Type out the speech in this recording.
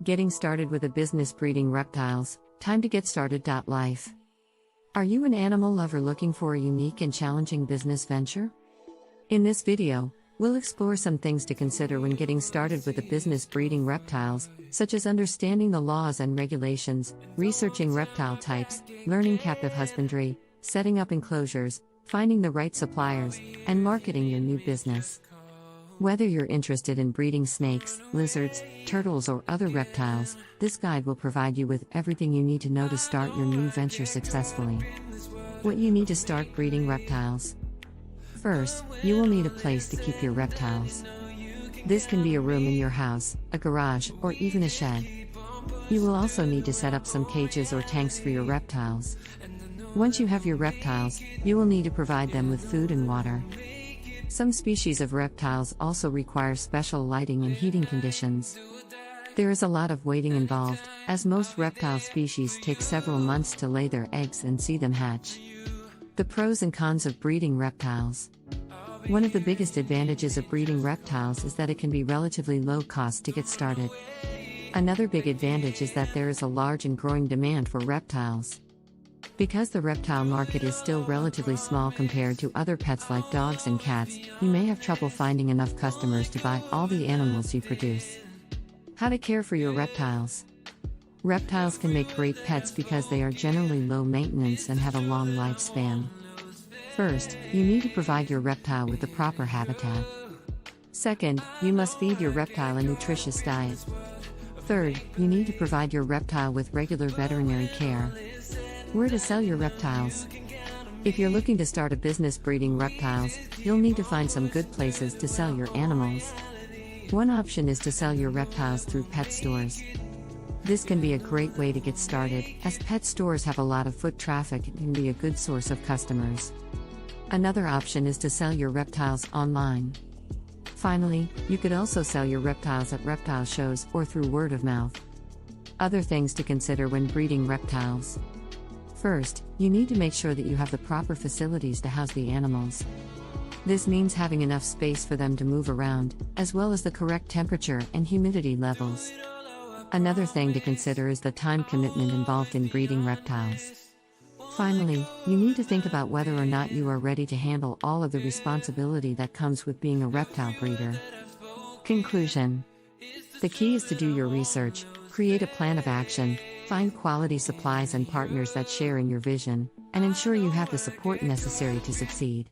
Getting started with a business breeding reptiles. Time to get started. Life. Are you an animal lover looking for a unique and challenging business venture? In this video, we'll explore some things to consider when getting started with a business breeding reptiles, such as understanding the laws and regulations, researching reptile types, learning captive husbandry, setting up enclosures, finding the right suppliers, and marketing your new business. Whether you're interested in breeding snakes, lizards, turtles, or other reptiles, this guide will provide you with everything you need to know to start your new venture successfully. What you need to start breeding reptiles. First, you will need a place to keep your reptiles. This can be a room in your house, a garage, or even a shed. You will also need to set up some cages or tanks for your reptiles. Once you have your reptiles, you will need to provide them with food and water. Some species of reptiles also require special lighting and heating conditions. There is a lot of waiting involved, as most reptile species take several months to lay their eggs and see them hatch. The pros and cons of breeding reptiles. One of the biggest advantages of breeding reptiles is that it can be relatively low cost to get started. Another big advantage is that there is a large and growing demand for reptiles. Because the reptile market is still relatively small compared to other pets like dogs and cats, you may have trouble finding enough customers to buy all the animals you produce. How to care for your reptiles. Reptiles can make great pets because they are generally low maintenance and have a long lifespan. First, you need to provide your reptile with the proper habitat. Second, you must feed your reptile a nutritious diet. Third, you need to provide your reptile with regular veterinary care. Where to sell your reptiles. If you're looking to start a business breeding reptiles, you'll need to find some good places to sell your animals. One option is to sell your reptiles through pet stores. This can be a great way to get started, as pet stores have a lot of foot traffic and can be a good source of customers. Another option is to sell your reptiles online. Finally, you could also sell your reptiles at reptile shows or through word of mouth. Other things to consider when breeding reptiles. First, you need to make sure that you have the proper facilities to house the animals. This means having enough space for them to move around, as well as the correct temperature and humidity levels. Another thing to consider is the time commitment involved in breeding reptiles. Finally, you need to think about whether or not you are ready to handle all of the responsibility that comes with being a reptile breeder. Conclusion. The key is to do your research, create a plan of action, find quality supplies and partners that share in your vision, and ensure you have the support necessary to succeed.